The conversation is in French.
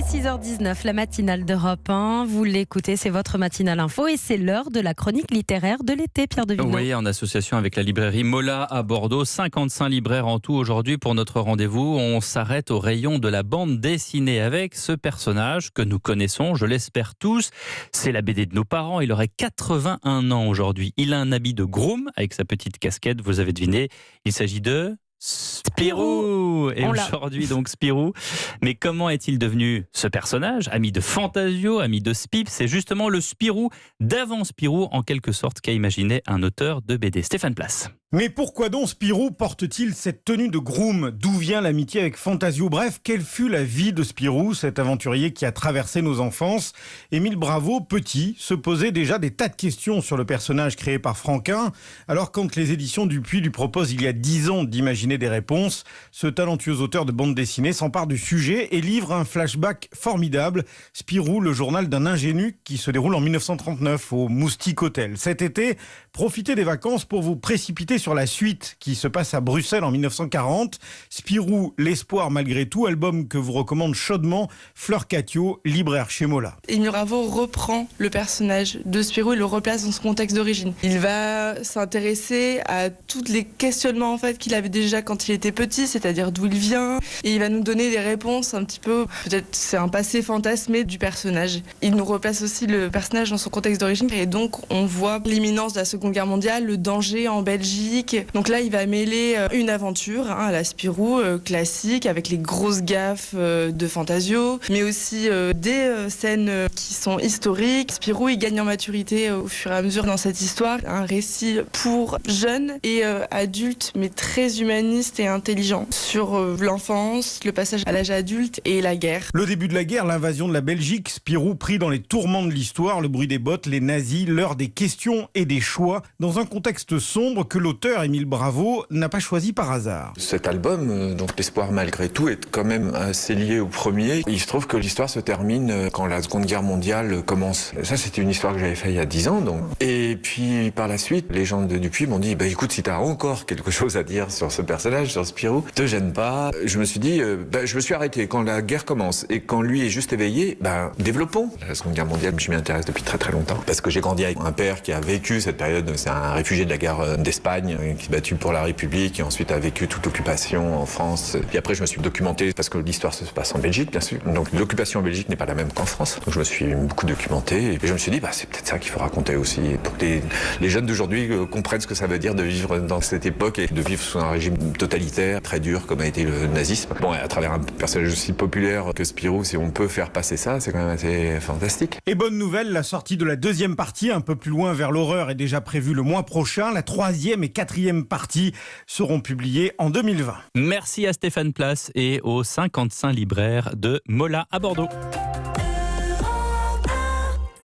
6h19, la matinale d'Europe 1. Vous l'écoutez, c'est votre matinale info et c'est l'heure de la chronique littéraire de l'été, Pierre Devinot. Oui, en association avec la librairie Mola à Bordeaux. 55 libraires en tout aujourd'hui pour notre rendez-vous. On s'arrête au rayon de la bande dessinée avec ce personnage que nous connaissons, je l'espère tous. C'est la BD de nos parents. Il aurait 81 ans aujourd'hui. Il a un habit de groom avec sa petite casquette. Vous avez deviné, il s'agit de Spirou. Et aujourd'hui donc Spirou. Mais comment est-il devenu ce personnage? Ami de Fantasio, ami de Spip, c'est justement le Spirou d'avant Spirou en quelque sorte qu'a imaginé un auteur de BD, Stéphane Place. Mais pourquoi donc Spirou porte-t-il cette tenue de groom? D'où vient l'amitié avec Fantasio? Bref, quelle fut la vie de Spirou, cet aventurier qui a traversé nos enfances? Émile Bravo, petit, se posait déjà des tas de questions sur le personnage créé par Franquin. Alors quand les éditions Dupuis lui proposent il y a 10 ans d'imaginer des réponses, ce talentueux auteur de bande dessinée s'empare du sujet et livre un flashback formidable. Spirou, le journal d'un ingénu qui se déroule en 1939 au Moustique Hotel. Cet été, profitez des vacances pour vous précipiter sur la suite qui se passe à Bruxelles en 1940. Spirou, l'espoir malgré tout, album que vous recommande chaudement Fleur Catio, libraire chez Mola. Émile Bravo reprend le personnage de Spirou et le replace dans son contexte d'origine. Il va s'intéresser à tous les questionnements en fait qu'il avait déjà quand il était petit, c'est-à-dire d'où il vient, et il va nous donner des réponses un petit peu, peut-être c'est un passé fantasmé du personnage. Il nous replace aussi le personnage dans son contexte d'origine et donc on voit l'imminence de la Seconde Guerre mondiale, le danger en Belgique. Donc là, il va mêler une aventure à la Spirou classique avec les grosses gaffes de Fantasio, mais aussi des scènes qui sont historiques. Spirou, il gagne en maturité au fur et à mesure dans cette histoire. Un récit pour jeunes et adultes, mais très humaniste et intelligent sur l'enfance, le passage à l'âge adulte et la guerre. Le début de la guerre, l'invasion de la Belgique, Spirou pris dans les tourments de l'histoire, le bruit des bottes, les nazis, l'heure des questions et des choix, dans un contexte sombre que l'auteur Émile Bravo n'a pas choisi par hasard. Cet album, donc l'espoir malgré tout, est quand même assez lié au premier. Il se trouve que l'histoire se termine quand la Seconde Guerre mondiale commence. Ça, c'était une histoire que j'avais faite il y a 10 ans. Donc. Et puis par la suite, les gens de Dupuis m'ont dit écoute, si tu as encore quelque chose à dire sur ce personnage, sur Spirou, te gêne pas. Je me suis dit, je me suis arrêté quand la guerre commence et quand lui est juste éveillé, développons. La Seconde Guerre mondiale, je m'y intéresse depuis très très longtemps parce que j'ai grandi avec un père qui a vécu cette période. C'est un réfugié de la guerre d'Espagne qui s'est battu pour la République et ensuite a vécu toute l'occupation en France. Puis après, je me suis documenté parce que l'histoire se passe en Belgique, bien sûr. Donc l'occupation en Belgique n'est pas la même qu'en France. Donc je me suis beaucoup documenté et je me suis dit, c'est peut-être ça qu'il faut raconter aussi pour que les jeunes d'aujourd'hui comprennent ce que ça veut dire de vivre dans cette époque et de vivre sous un régime totalitaire, très dur comme a été le nazisme. Bon, et à travers un personnage aussi populaire que Spirou, si on peut faire passer ça, c'est quand même assez fantastique. Et bonne nouvelle, la sortie de la deuxième partie, un peu plus loin vers l'horreur, est déjà prévue le mois prochain. La troisième et quatrième partie seront publiées en 2020. Merci à Stéphane Place et aux 55 libraires de Mola à Bordeaux.